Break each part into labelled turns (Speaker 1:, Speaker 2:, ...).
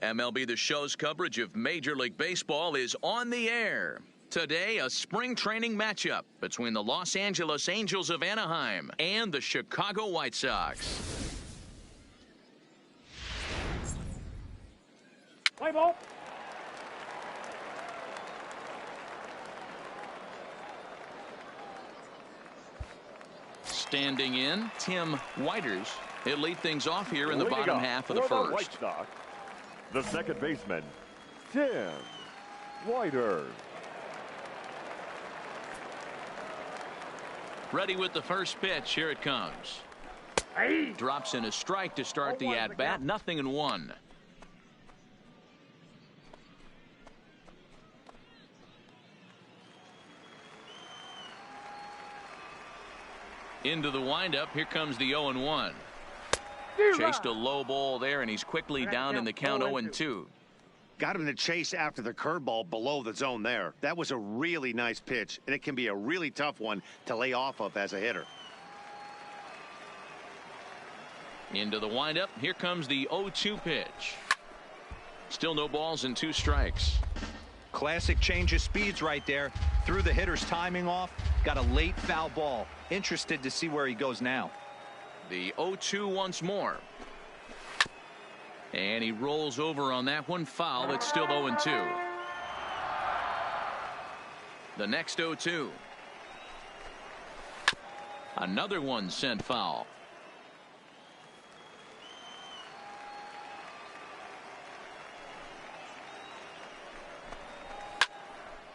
Speaker 1: MLB The Show's coverage of Major League Baseball is on the air. Today, a spring training matchup between the Los Angeles Angels of Anaheim and the Chicago White Sox.
Speaker 2: Play ball.
Speaker 1: Standing in, Tim Whiters. He'll lead things off here in the bottom half of the first.
Speaker 2: White Sox, the second baseman, Tim Whiters.
Speaker 1: Ready with the first pitch. Here it comes. Drops in a strike to start the at-bat. 0-1. Into the windup. Here comes the 0-1. Chased a low ball there, and he's quickly down in the count 0-2.
Speaker 3: Got him to chase after the curveball below the zone there. That was a really nice pitch, and it can be a really tough one to lay off of as a hitter.
Speaker 1: Into the windup. Here comes the 0-2 pitch. Still no balls and 2 strikes.
Speaker 4: Classic change of speeds right there. Threw the hitter's timing off. Got a late foul ball. Interested to see where he goes now.
Speaker 1: The 0-2 once more. And he rolls over on that one. Foul. It's still 0-2. The next 0-2. Another one sent foul.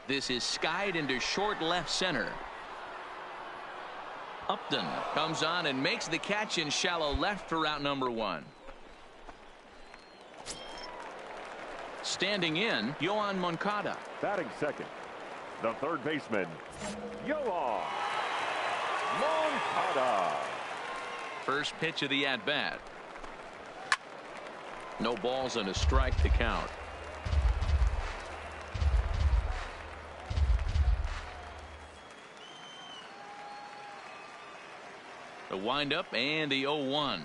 Speaker 1: This is skied into short left center. Upton comes on and makes the catch in shallow left for out number 1. Standing in, Yoan Moncada.
Speaker 2: Batting second, the third baseman, Yoan Moncada.
Speaker 1: First pitch of the at-bat. No balls and a strike to count. The windup and the 0-1.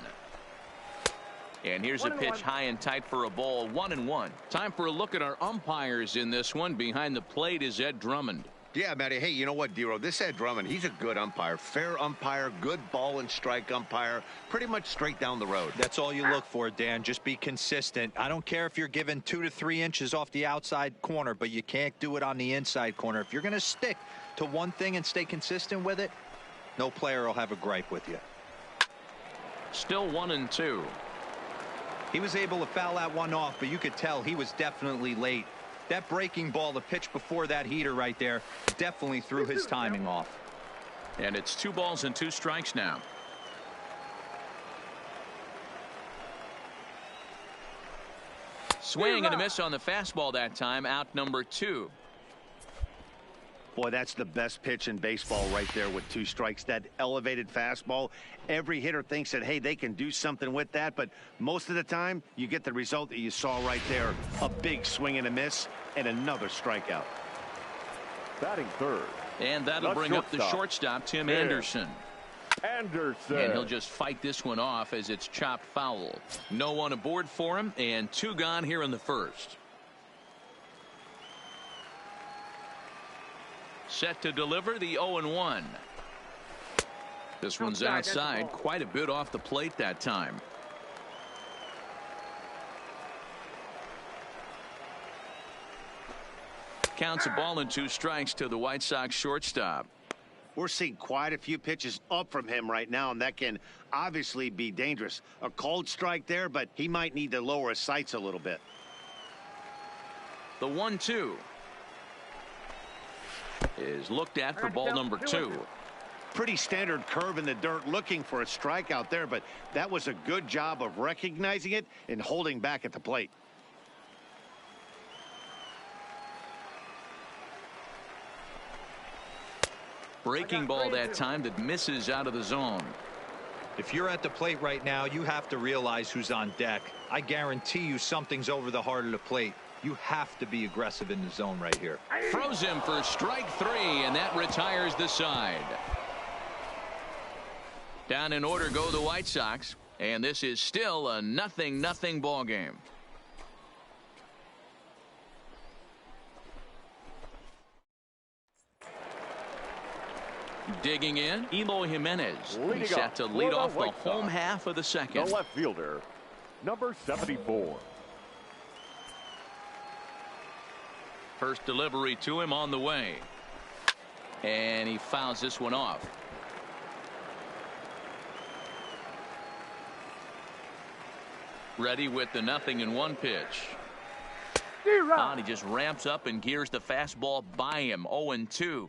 Speaker 1: And here's a pitch high and tight for a ball. 1-1. Time for a look at our umpires in this one. Behind the plate is Ed Drummond.
Speaker 3: Yeah, Matty. Hey, you know what, Dero? This Ed Drummond, he's a good umpire. Fair umpire, good ball and strike umpire. Pretty much straight down the road.
Speaker 4: That's all you look for, Dan. Just be consistent. I don't care if you're given 2 to 3 inches off the outside corner, but you can't do it on the inside corner. If you're going to stick to one thing and stay consistent with it, no player will have a gripe with you.
Speaker 1: Still 1-2.
Speaker 4: He was able to foul that one off, but you could tell he was definitely late. That breaking ball, the pitch before that heater right there, definitely threw his timing off.
Speaker 1: And it's 2 balls and 2 strikes now. Swing and a miss on the fastball that time. Out number 2.
Speaker 3: Boy, that's the best pitch in baseball right there with 2 strikes. That elevated fastball. Every hitter thinks that, hey, they can do something with that. But most of the time, you get the result that you saw right there. A big swing and a miss and another strikeout.
Speaker 2: Batting third.
Speaker 1: And that'll bring up the shortstop, Tim Anderson. And he'll just fight this one off as it's chopped foul. No one aboard for him, and 2 gone here in the first. Set to deliver the 0-1. This one's outside, quite a bit off the plate that time. Counts a ball and 2 strikes to the White Sox shortstop.
Speaker 3: We're seeing quite a few pitches up from him right now, and that can obviously be dangerous. A called strike there, but he might need to lower his sights a little bit.
Speaker 1: The 1-2 is looked at for ball number 2.
Speaker 3: Pretty standard curve in the dirt, looking for a strikeout there, but that was a good job of recognizing it and holding back at the plate.
Speaker 1: Breaking ball that time that misses out of the zone.
Speaker 4: If you're at the plate right now, you have to realize who's on deck. I guarantee you something's over the heart of the plate. You have to be aggressive in the zone right here.
Speaker 1: Throws him for strike 3, and that retires the side. Down in order go the White Sox, and this is still a 0-0 ball game. Digging in, Eloy Jimenez. He's
Speaker 2: Leading
Speaker 1: set to lead
Speaker 2: for the
Speaker 1: off the
Speaker 2: White
Speaker 1: home
Speaker 2: Sox,
Speaker 1: half of the
Speaker 2: the
Speaker 1: second.
Speaker 2: left fielder, number 74.
Speaker 1: First delivery to him on the way. And he fouls this one off. Ready with the 0-1 pitch. And he just ramps up and gears the fastball by him. 0-2.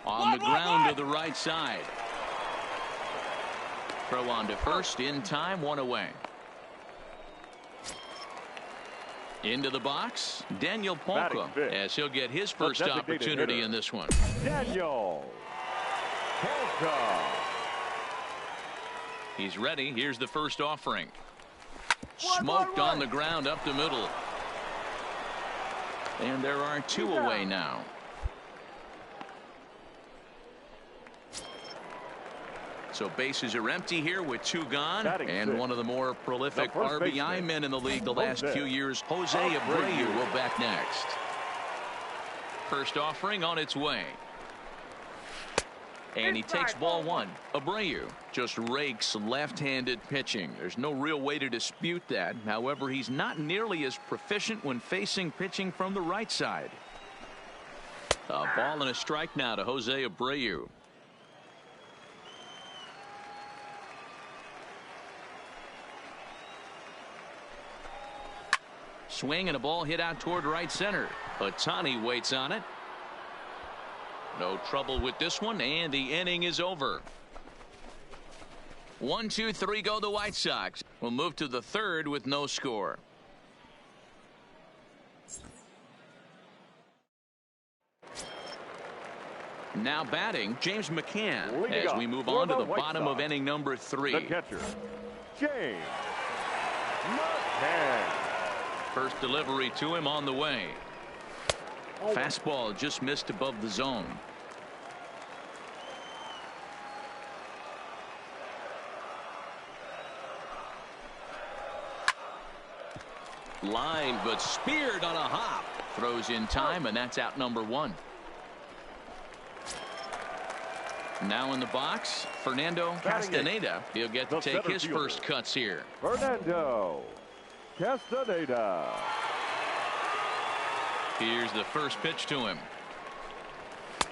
Speaker 1: On the ground to the right side. Throw on to first in time, one away. Into the box, Daniel Polka, as he'll get his first opportunity in this one.
Speaker 2: Daniel Polka.
Speaker 1: He's ready. Here's the first offering. Smoked on the ground up the middle. And there are two away now. So bases are empty here with two gone. And one of the more prolific RBI men in the league the last few years, Jose Abreu, will back next. First offering on its way. And he takes ball one. Abreu just rakes left-handed pitching. There's no real way to dispute that. However, he's not nearly as proficient when facing pitching from the right side. A ball and a strike now to Jose Abreu. Swing and a ball hit out toward right center. Ohtani waits on it. No trouble with this one, and the inning is over. 1, 2, 3 go the White Sox. We'll move to the third with no score. Now batting, James McCann, as we move on to the bottom of inning number 3.
Speaker 2: The catcher, James McCann.
Speaker 1: First delivery to him on the way. Fastball just missed above the zone. Line, but speared on a hop. Throws in time, and that's out number 1. Now in the box, Fernando Castaneda. He'll get to take his first cuts here.
Speaker 2: Fernando Castaneda.
Speaker 1: Here's the first pitch to him.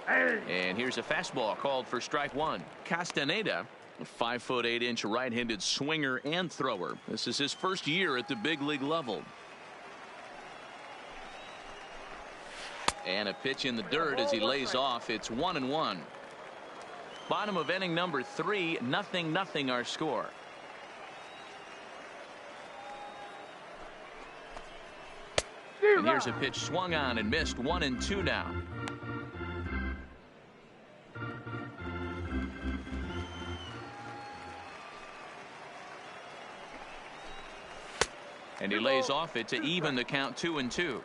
Speaker 1: And here's a fastball called for strike 1. Castaneda, a 5'8" right-handed swinger and thrower. This is his first year at the big league level. And a pitch in the dirt as he lays off. It's 1-1. Bottom of inning number 3, 0-0 our score. And here's a pitch swung on and missed. 1-2 now. And he lays off it to even the count 2-2.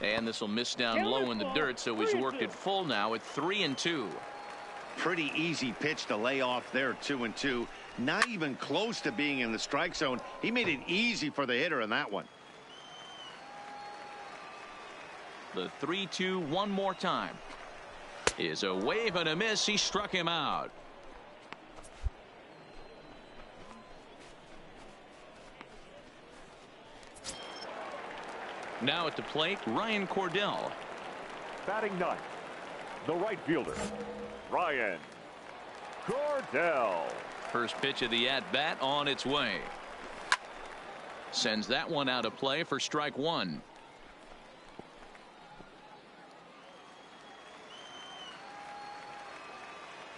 Speaker 1: And this will miss down low in the dirt, so he's worked it full now at 3-2.
Speaker 3: Pretty easy pitch to lay off there, 2-2. Not even close to being in the strike zone. He made it easy for the hitter in that one.
Speaker 1: The 3-2 one more time. Is a wave and a miss. He struck him out. Now at the plate, Ryan Cordell.
Speaker 2: Batting ninth, the right fielder, Ryan Cordell.
Speaker 1: First pitch of the at-bat on its way. Sends that one out of play for strike 1.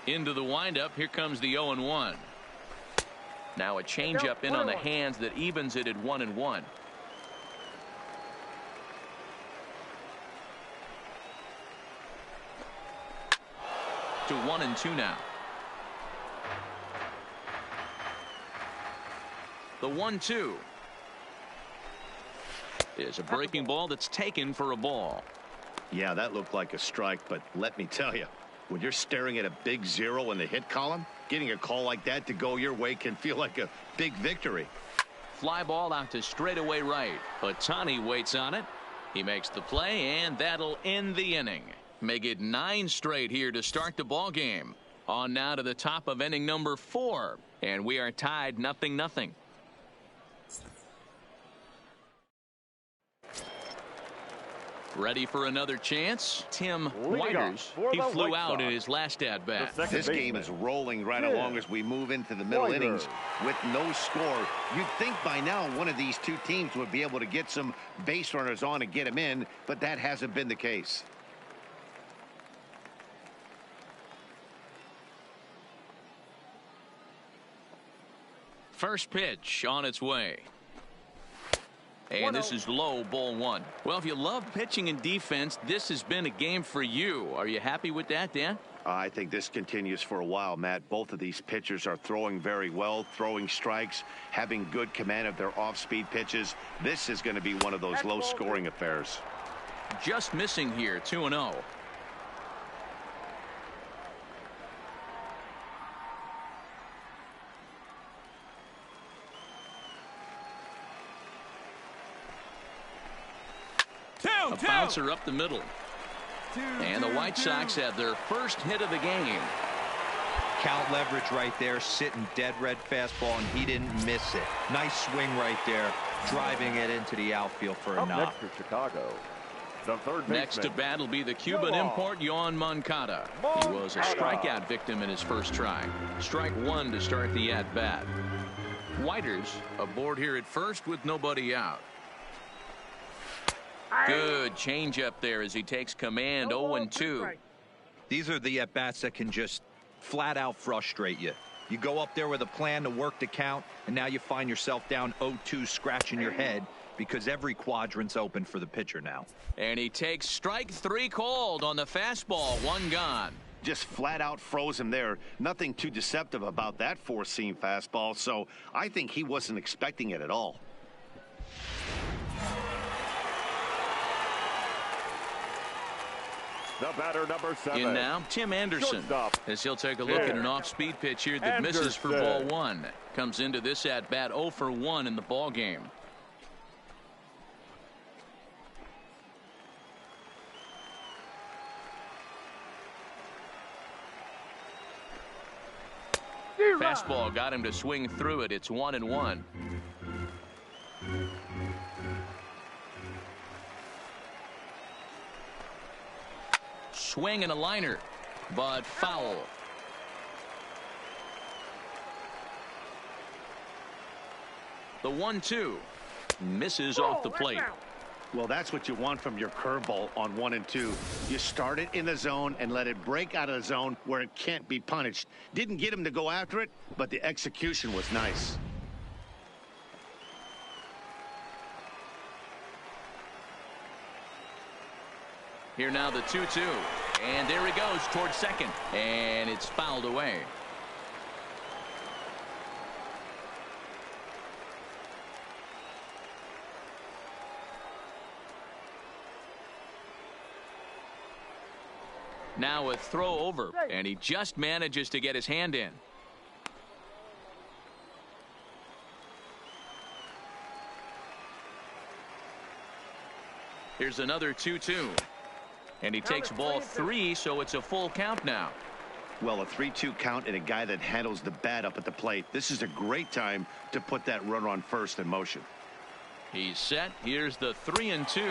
Speaker 1: Into the windup. Here comes the 0-1. Now a changeup in on the hands that evens it at 1-1. To 1-2 now. The 1-2 is a breaking ball that's taken for a ball.
Speaker 3: Yeah, that looked like a strike, but let me tell you, When you're staring at a big 0 in the hit column, getting a call like that to go your way can feel like a big victory.
Speaker 1: Fly ball out to straightaway right. Ohtani waits on it. He makes the play, and that'll end the inning. Make it 9 straight here to start the ball game. On now to the top of inning number 4, and we are tied 0-0. Ready for another chance? Tim Whiters. He flew out in his last at-bat.
Speaker 3: This game is rolling right along as we move into the middle innings with no score. You'd think by now one of these two teams would be able to get some base runners on and get them in, but that hasn't been the case.
Speaker 1: First pitch on its way. And this is low, ball 1. Well, if you love pitching and defense, this has been a game for you. Are you happy with that, Dan?
Speaker 3: I think this continues for a while, Matt. Both of these pitchers are throwing very well, throwing strikes, having good command of their off-speed pitches. This is going to be one of those low-scoring affairs.
Speaker 1: Just missing here, 2-0. A bouncer up the middle. And the White Sox have their first hit of the game.
Speaker 4: Count leverage right there, sitting dead red fastball, and he didn't miss it. Nice swing right there, driving it into the outfield for a knock.
Speaker 2: Next for Chicago, the third baseman.
Speaker 1: Next to bat will be the Cuban import, Yoan Moncada. He was a strikeout victim in his first try. Strike 1 to start the at-bat. Whiters aboard here at first with nobody out. Good changeup there as he takes command. 0-2.
Speaker 4: These are the at-bats that can just flat out frustrate you. You go up there with a plan to work the count, and now you find yourself down 0-2, scratching your head because every quadrant's open for the pitcher now.
Speaker 1: And he takes strike 3 called on the fastball. 1 gone.
Speaker 3: Just flat out froze him there. Nothing too deceptive about that four-seam fastball, so I think he wasn't expecting it at all.
Speaker 2: The batter, number 7.
Speaker 1: In now, Tim Anderson, as he'll take a look at an off-speed pitch here that misses for ball 1. Comes into this at-bat 0 for 1 in the ball game. Fastball got him to swing through it. It's 1-1. Swing and a liner, but foul. The 1-2 misses off the plate.
Speaker 3: Well, that's what you want from your curveball on 1 and 2. You start it in the zone and let it break out of the zone where it can't be punished. Didn't get him to go after it, but the execution was nice.
Speaker 1: Here now the 2-2. And there he goes towards second. And it's fouled away. Now a throw over. And he just manages to get his hand in. Here's another 2-2. And he takes ball 3, so it's a full count now.
Speaker 3: Well, a 3-2 count and a guy that handles the bat up at the plate. This is a great time to put that runner on first in motion.
Speaker 1: He's set. Here's the 3-2.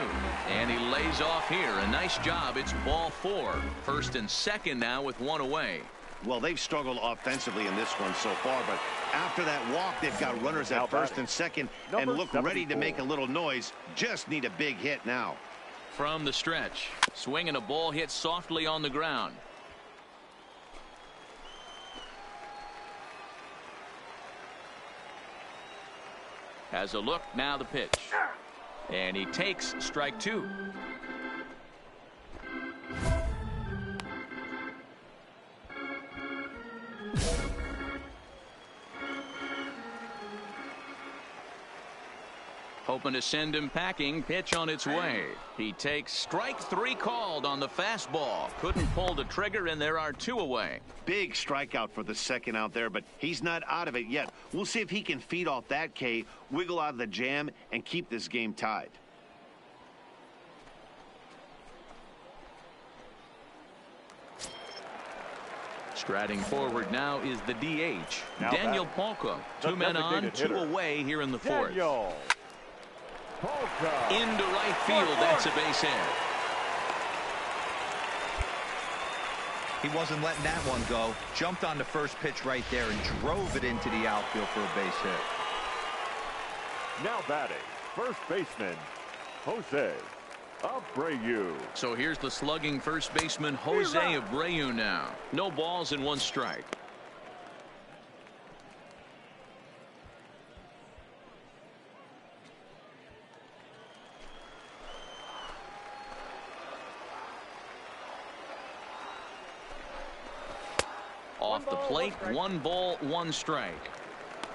Speaker 1: And he lays off here. A nice job. It's ball 4. First and second now with 1 away.
Speaker 3: Well, they've struggled offensively in this one so far, but after that walk, they've got runners at first and second and look ready to make a little noise. Just need a big hit now.
Speaker 1: From the stretch, swinging a ball hit softly on the ground. Has a look, now the pitch. And he takes strike 2. Hoping to send him packing. Pitch on its way. He takes strike 3 called on the fastball. Couldn't pull the trigger, and there are 2 away.
Speaker 3: Big strikeout for the second out there, but he's not out of it yet. We'll see if he can feed off that K, wiggle out of the jam, and keep this game tied.
Speaker 1: Striding forward now is the DH,
Speaker 2: Now
Speaker 1: Daniel Polka. 2 men on, 2 away here in the 4th.
Speaker 2: Daniel Polka.
Speaker 1: Into right field. That's a base hit.
Speaker 4: He wasn't letting that one go. Jumped on the first pitch right there and drove it into the outfield for a base hit.
Speaker 2: Now batting, first baseman, Jose Abreu.
Speaker 1: So here's the slugging first baseman, Jose Abreu now. No balls and 1 strike. Off the plate, 1 ball, 1 strike.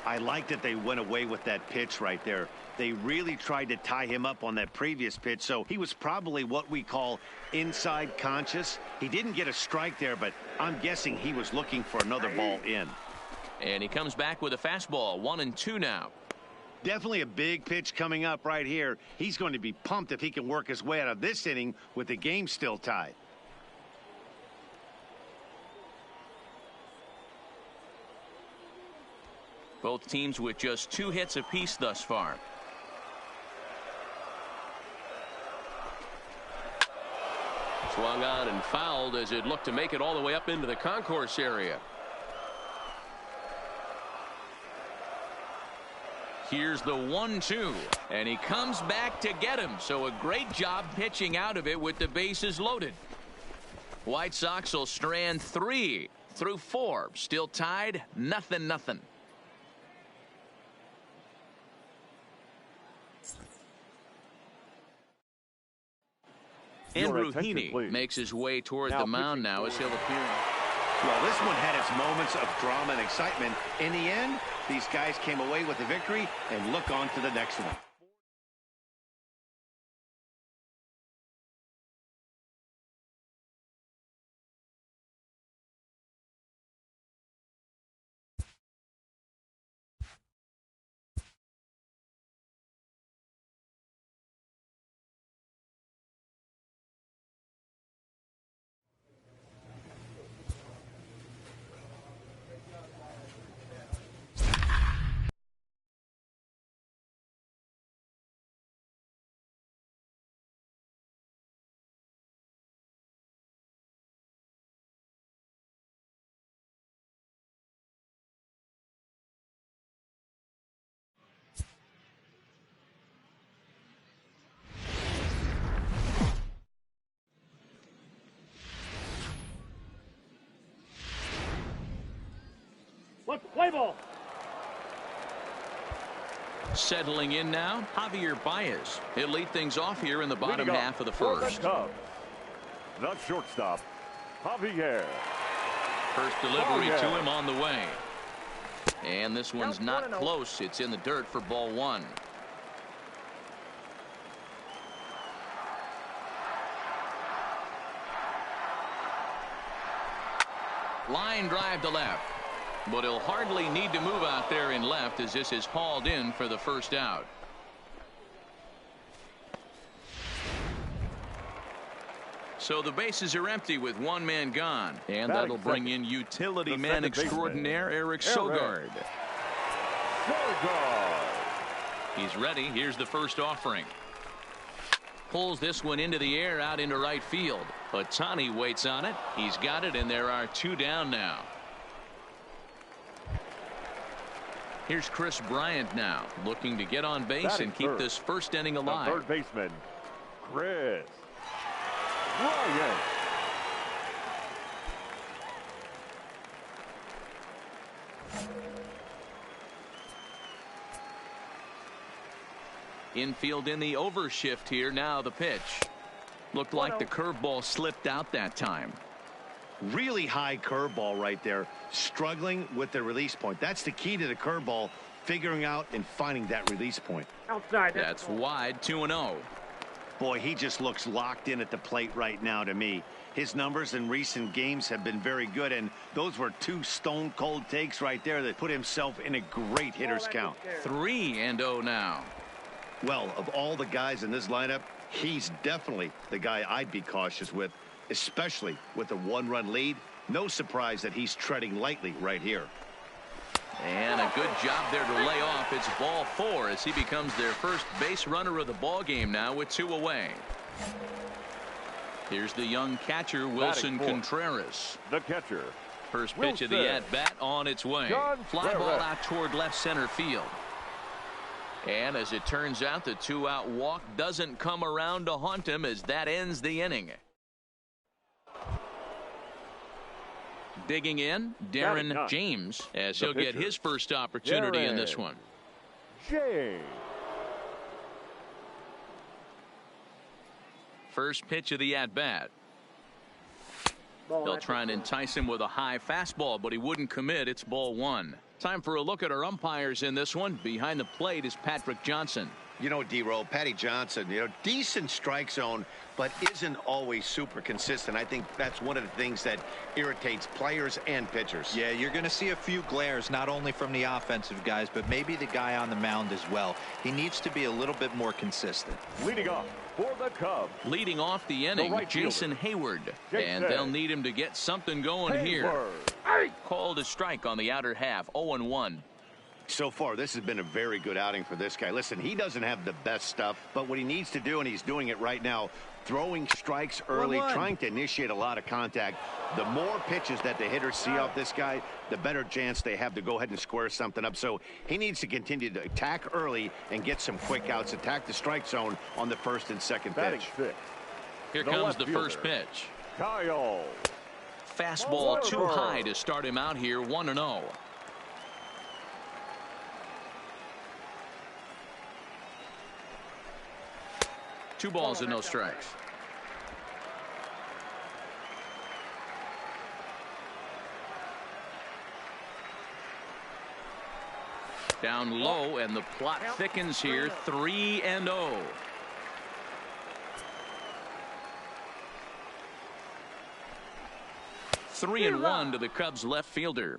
Speaker 3: I like that they went away with that pitch right there. They really tried to tie him up on that previous pitch, so he was probably what we call inside conscious. He didn't get a strike there, but I'm guessing he was looking for another ball in.
Speaker 1: And he comes back with a fastball, 1-2 now.
Speaker 3: Definitely a big pitch coming up right here. He's going to be pumped if he can work his way out of this inning with the game still tied.
Speaker 1: Both teams with just 2 hits apiece thus far. Swung on and fouled as it looked to make it all the way up into the concourse area. Here's the 1-2, and he comes back to get him. So a great job pitching out of it with the bases loaded. White Sox will strand 3 through 4. Still tied, 0-0. Andrew Heaney makes his way toward the mound now as he'll appear.
Speaker 3: Well, this one had its moments of drama and excitement. In the end, these guys came away with the victory and look on to the next one.
Speaker 2: Let's play ball.
Speaker 1: Settling in now, Javier Baez. He'll lead things off here in the bottom half of the first.
Speaker 2: The shortstop, Javier.
Speaker 1: First delivery to him on the way. And this one's not close. It's in the dirt for ball 1. Line drive to left. But he'll hardly need to move out there in left as this is hauled in for the first out. So the bases are empty with 1 man gone. And that'll bring in utility man extraordinaire Eric Sogard. He's ready. Here's the first offering. Pulls this one into the air out into right field. Ohtani waits on it. He's got it, and there are 2 down now. Here's Chris Bryant now, looking to get on base and keep this first inning alive.
Speaker 2: The third baseman, Chris Bryant.
Speaker 1: Infield in the overshift here. Now the pitch. Looked like the curveball slipped out that time.
Speaker 3: Really high curveball right there, struggling with the release point. That's the key to the curveball. figuring out and finding that release point.
Speaker 5: Outside.
Speaker 1: That's wide, 2-0.
Speaker 3: Boy, he just looks locked in at the plate right now to me. His numbers in recent games have been very good, and those were two stone-cold takes right there that put himself in a great hitter's count.
Speaker 1: 3-0 now.
Speaker 3: Well, of all the guys in this lineup, he's definitely the guy I'd be cautious with, especially with a one-run lead. No surprise that he's treading lightly right here.
Speaker 1: And a good job there to lay off. It's ball 4 as he becomes their first base runner of the ball game now with 2 away. Here's the young catcher, Wilson Contreras.
Speaker 2: The catcher.
Speaker 1: First pitch of the at-bat on its way. Fly ball out toward left center field. And as it turns out, the 2-out walk doesn't come around to haunt him as that ends the inning. Digging in, Darren James, as he'll get his first opportunity in this one.
Speaker 2: James.
Speaker 1: First pitch of the at-bat. They'll try and entice him with a high fastball, but he wouldn't commit. It's ball 1. Time for a look at our umpires in this one. Behind the plate is Patrick Johnson.
Speaker 3: You know, D-Roll, Patty Johnson, decent strike zone, but isn't always super consistent. I think that's one of the things that irritates players and pitchers.
Speaker 4: Yeah, you're going to see a few glares, not only from the offensive guys, but maybe the guy on the mound as well. He needs to be a little bit more consistent.
Speaker 2: Leading off for the Cubs.
Speaker 1: Leading off the inning, Jason Hayward. And they'll need him to get something going here. Called a strike on the outer half, 0-1.
Speaker 3: So far, this has been a very good outing for this guy. Listen, he doesn't have the best stuff, but what he needs to do, and he's doing it right now, throwing strikes early, trying to initiate a lot of contact. The more pitches that the hitters see off this guy, the better chance they have to go ahead and square something up. So he needs to continue to attack early and get some quick outs, attack the strike zone on the first and second pitch.
Speaker 1: Here comes the first pitch.
Speaker 2: Kyle.
Speaker 1: Fastball too high to start him out here, 1-0. Two balls and no strikes. Down low, and the plot thickens here, 3-0. Three and 1 to the Cubs left fielder.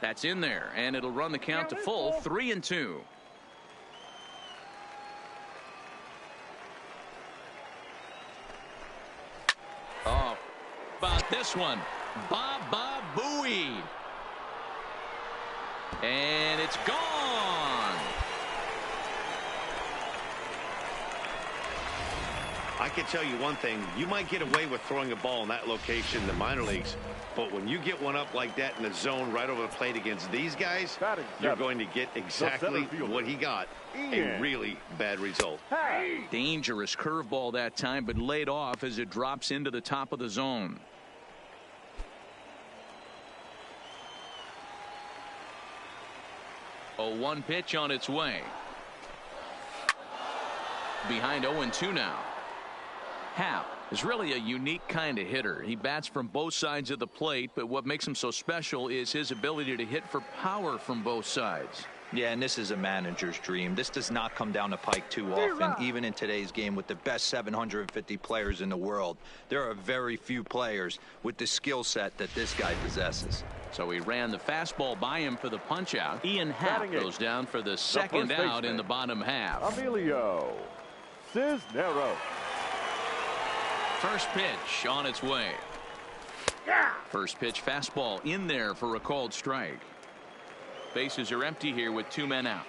Speaker 1: That's in there, and it'll run the count to full, 3-2. Oh, about this one, Baba Booey. And it's gone.
Speaker 3: I can tell you one thing. You might get away with throwing a ball in that location in the minor leagues, but when you get one up like that in the zone right over the plate against these guys, you're going to get exactly what he got, a really bad result.
Speaker 1: Dangerous curveball that time, but laid off as it drops into the top of the zone. A 1 pitch on its way. Behind 0-2 now. Happ is really a unique kind of hitter. He bats from both sides of the plate, but what makes him so special is his ability to hit for power from both sides.
Speaker 4: Yeah, and this is a manager's dream. This does not come down the pike too often, even in today's game with the best 750 players in the world. There are very few players with the skill set that this guy possesses.
Speaker 1: So he ran the fastball by him for the punch out. Ian Happ goes down for the second out in the bottom half.
Speaker 2: Emilio Cisneros.
Speaker 1: First pitch on its way. First pitch fastball in there for a called strike. Bases are empty here with 2 men out.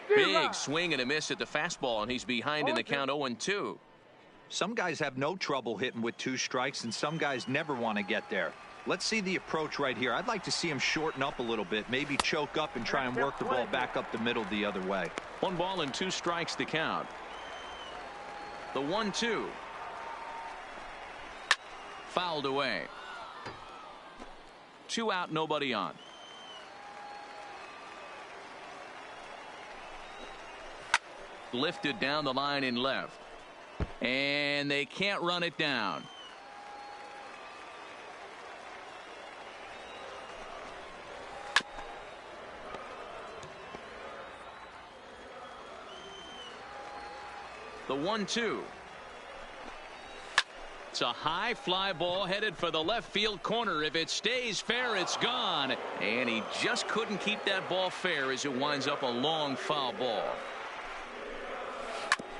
Speaker 1: Big swing and a miss at the fastball, and he's behind in the count, 0-2.
Speaker 4: Some guys have no trouble hitting with 2 strikes, and some guys never want to get there. Let's see the approach right here. I'd like to see him shorten up a little bit, maybe choke up and try and work the ball back up the middle the other way.
Speaker 1: 1 ball and 2 strikes to count. The 1-2. Fouled away. 2 out, nobody on. Lifted down the line in left. And they can't run it down. The 1-2. It's a high fly ball headed for the left field corner. If it stays fair, it's gone. And he just couldn't keep that ball fair as it winds up a long foul ball.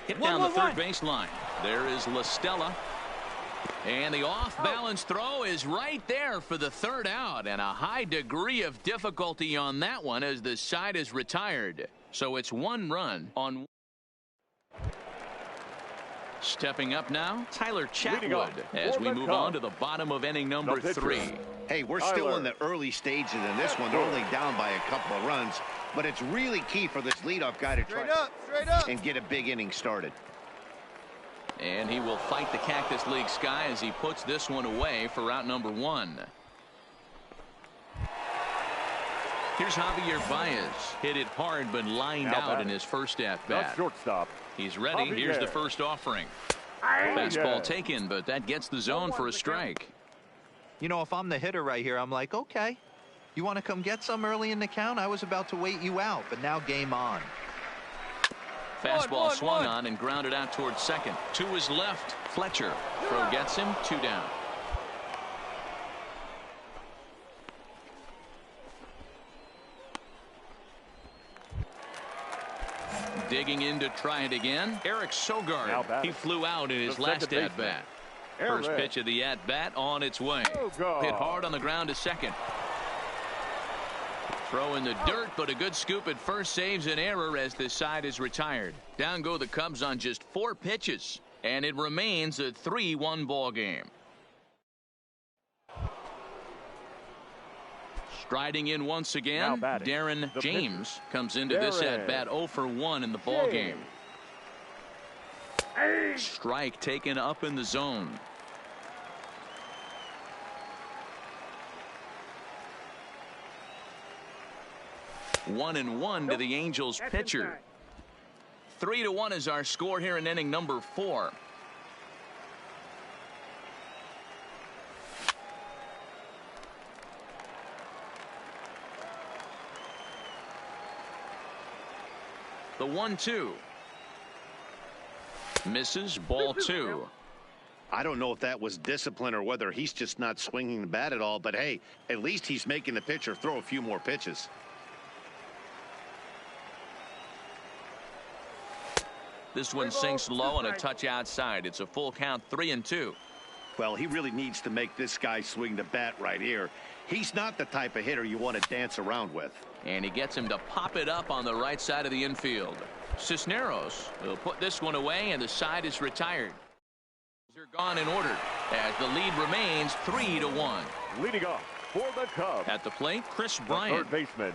Speaker 1: Hit down the third baseline. There is La Stella. And the off-balance throw is right there for the third out. And a high degree of difficulty on that one as the side is retired. So it's 1 run on. Stepping up now, Tyler Chatwood, as we move on to the bottom of inning number 3.
Speaker 3: Hey, we're still in the early stages in this one. They're only down by a couple of runs, but it's really key for this leadoff guy to try and get a big inning started.
Speaker 1: And he will fight the Cactus League sky as he puts this one away for out number 1. Here's Javier Baez. Hit it hard but lined out in his first at-bat.
Speaker 2: Shortstop.
Speaker 1: He's ready. Here's the first offering. Fastball taken, but that gets the zone for a strike.
Speaker 4: You know, if I'm the hitter right here, I'm like, okay, you want to come get some early in the count? I was about to wait you out, but now game on.
Speaker 1: Fastball swung on and grounded out towards second. To his left, Fletcher. Throw gets him, 2 down. Digging in to try it again, Eric Sogard. He flew out in his last at-bat. First pitch of the at-bat on its way. Hit hard on the ground to second. Throw in the dirt, but a good scoop at first saves an error as this side is retired. Down go the Cubs on just 4 pitches, and it remains a 3-1 ball game. Striding in once again, Darren James comes into this at-bat 0 for 1 in the ball game. Strike taken up in the zone. One and one to the Angels pitcher. 3-1 is our score here in inning number 4. The 1-2. Misses, ball 2.
Speaker 3: I don't know if that was discipline or whether he's just not swinging the bat at all, but hey, at least he's making the pitcher throw a few more pitches.
Speaker 1: This one sinks low and a touch outside. It's a full count, 3-2.
Speaker 3: Well, he really needs to make this guy swing the bat right here. He's not the type of hitter you want to dance around with.
Speaker 1: And he gets him to pop it up on the right side of the infield. Cisneros will put this one away, and the side is retired. They're gone in order as the lead remains 3-1.
Speaker 2: Leading off for the Cubs.
Speaker 1: At the plate, Chris Bryant.
Speaker 2: Third baseman.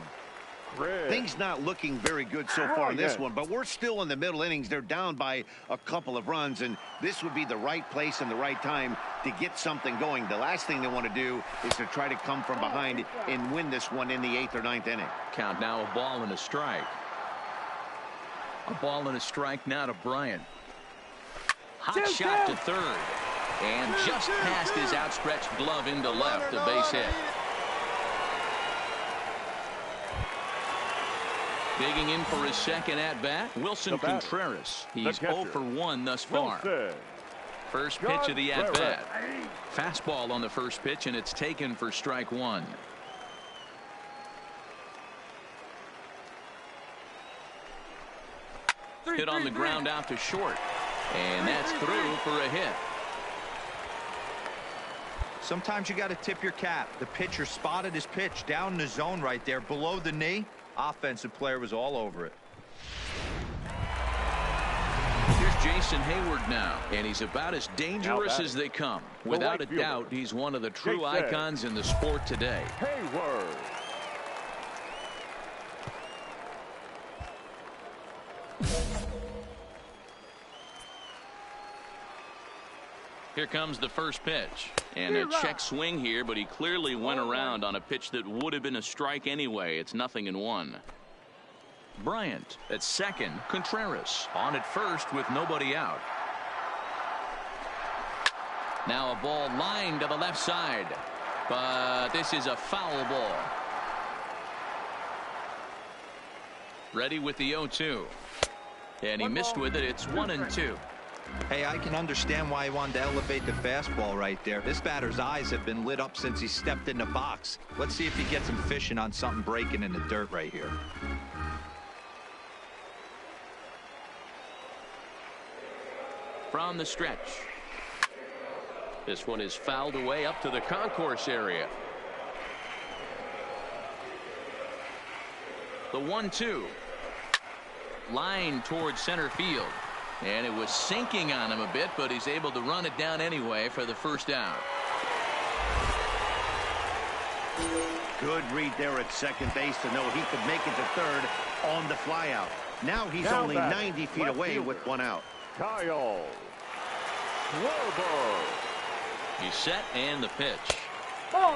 Speaker 3: Things not looking very good so far in this one, but we're still in the middle innings. They're down by a couple of runs, and this would be the right place and the right time to get something going. The last thing they want to do is to try to come from behind and win this one in the 8th or 9th inning.
Speaker 1: Count now, a ball and a strike. A ball and a strike now to Bryant. Hot shot to third. And just past his outstretched glove into left, a base hit. Digging in for his second at-bat, Wilson Contreras. He's 0 for 1 thus far. First pitch of the at-bat. Fastball on the first pitch, and it's taken for strike 1. Hit on the ground out to short. And that's through for a hit.
Speaker 4: Sometimes you got to tip your cap. The pitcher spotted his pitch down in the zone right there below the knee. Offensive player was all over it.
Speaker 1: Here's Jason Hayward now, and he's about as dangerous as they come. Without a doubt, he's one of the true icons in the sport today.
Speaker 2: Hayward.
Speaker 1: Here comes the first pitch. And a check swing here, but he clearly went around on a pitch that would have been a strike anyway. It's 0-1. Bryant at second. Contreras on at first with nobody out. Now a ball lined to the left side, but this is a foul ball. Ready with the 0-2, and he missed with it. It's 1-2.
Speaker 4: Hey, I can understand why he wanted to elevate the fastball right there. This batter's eyes have been lit up since he stepped in the box. Let's see if he gets him fishing on something breaking in the dirt right here.
Speaker 1: From the stretch. This one is fouled away up to the concourse area. The 1-2. Line towards center field. And it was sinking on him a bit, but he's able to run it down anyway for the first out.
Speaker 3: Good read there at second base to know he could make it to third on the flyout. Now he's only 90 feet away with one out.
Speaker 2: Kyle Schwarber.
Speaker 1: He's set and the pitch.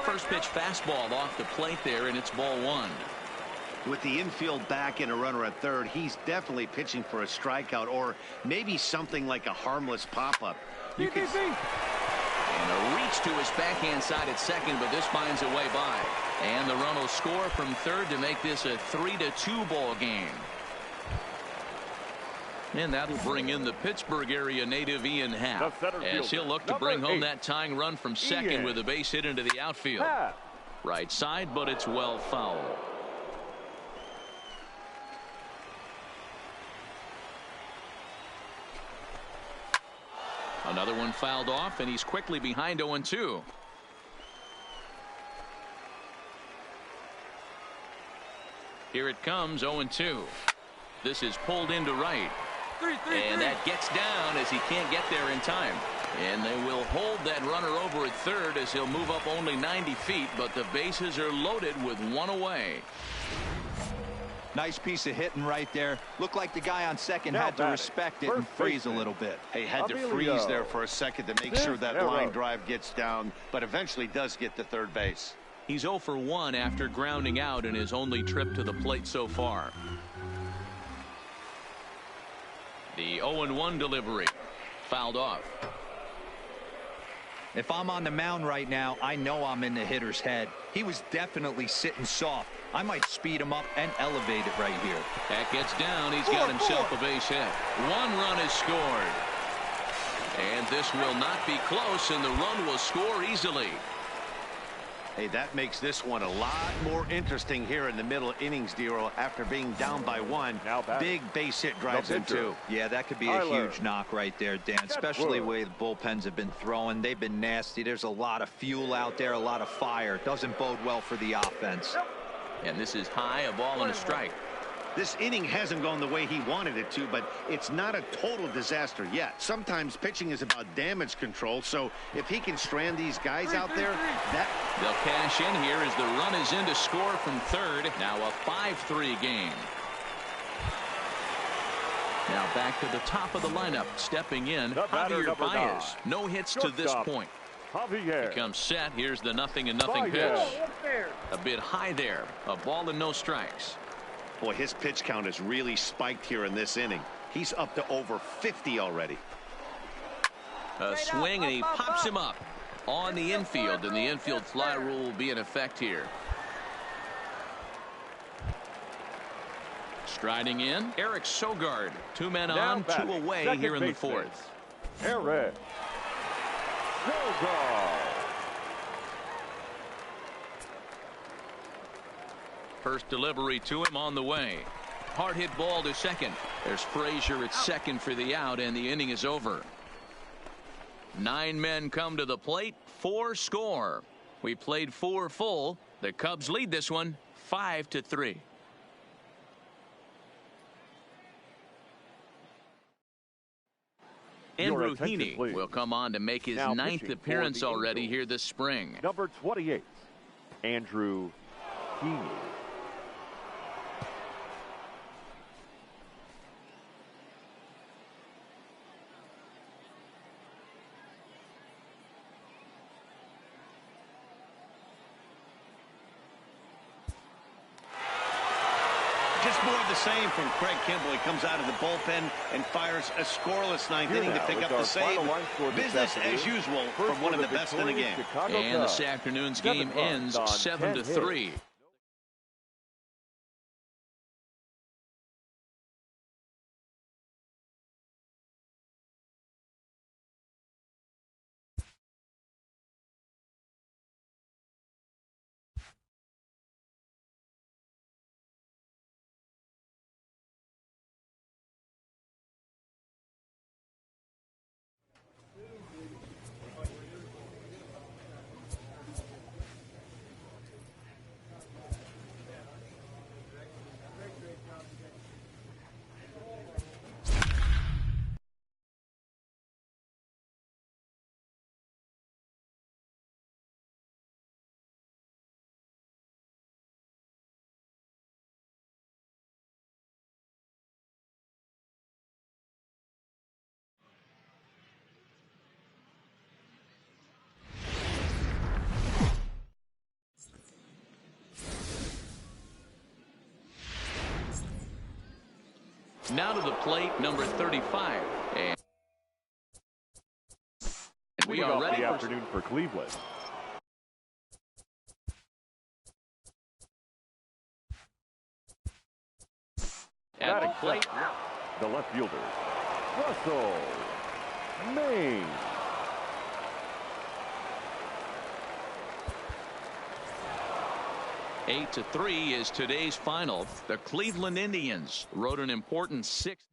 Speaker 1: First pitch fastball off the plate there, and it's ball one.
Speaker 3: With the infield back and a runner at third, he's definitely pitching for a strikeout or maybe something like a harmless pop-up. You can see.
Speaker 1: And a reach to his backhand side at second, but this finds a way by. And the run will score from third to make this a 3-2 ball game. And that'll bring in the Pittsburgh area native Ian Happ, as he'll look to bring home that tying run from second with a base hit into the outfield. Right side, but it's well fouled. Another one fouled off, and he's quickly behind 0-2. Here it comes, 0-2. This is pulled into right. And that gets down as he can't get there in time. And they will hold that runner over at third as he'll move up only 90 feet, but the bases are loaded with one away.
Speaker 4: Nice piece of hitting right there. Looked like the guy on second had to respect it and freeze a little bit.
Speaker 3: He had to freeze there for a second to make sure that line drive gets down, but eventually does get to third base.
Speaker 1: He's 0 for 1 after grounding out in his only trip to the plate so far. The 0-1 delivery fouled off.
Speaker 4: If I'm on the mound right now, I know I'm in the hitter's head. He was definitely sitting soft. I might speed him up and elevate it right here.
Speaker 1: That gets down. He's got himself a base hit. One run is scored. And this will not be close, and the run will score easily.
Speaker 3: Hey, that makes this one a lot more interesting here in the middle innings, Dero, after being down by one. Big base hit drives in two.
Speaker 4: Yeah, that could be a huge knock right there, Dan, especially the way the bullpens have been throwing. They've been nasty. There's a lot of fuel out there, a lot of fire. Doesn't bode well for the offense.
Speaker 1: And this is high, a ball and a strike.
Speaker 3: This inning hasn't gone the way he wanted it to, but it's not a total disaster yet. Sometimes pitching is about damage control, so if he can strand these guys out there,
Speaker 1: they'll cash in here as the run is in to score from third. Now a 5-3 game. Now back to the top of the lineup, stepping in, Javier Baez. No hits to this point.
Speaker 2: Javier.
Speaker 1: He comes set. Here's the 0-0 pitch. A bit high there. A ball and no strikes.
Speaker 3: Boy, his pitch count has really spiked here in this inning. He's up to over 50 already.
Speaker 1: A swing, and he pops him up on the infield, and the infield fly rule will be in effect here. Striding in, Eric Sogard. 2 men on, 2 away here in the fourth.
Speaker 2: Eric Sogard.
Speaker 1: First delivery to him on the way. Hard hit ball to second. There's Frazier at second for the out, and the inning is over. 9 men come to the plate, 4 score. We played 4 full. The Cubs lead this one 5-3. Andrew Heaney will come on to make his 9th appearance already here this spring.
Speaker 2: Number 28, Andrew Heaney.
Speaker 3: just more of the same from Craig Kimbrell. He comes out of the bullpen and fires a scoreless ninth inning to pick up the save. Business as usual from one of the best in the game.
Speaker 1: And this afternoon's game ends 7-3. Now to the plate, number 35. And we are ready
Speaker 2: the afternoon for Cleveland.
Speaker 1: At the plate,
Speaker 2: The left fielder, Russell Maine.
Speaker 1: Eight to 3 is today's final. The Cleveland Indians wrote an important 6th.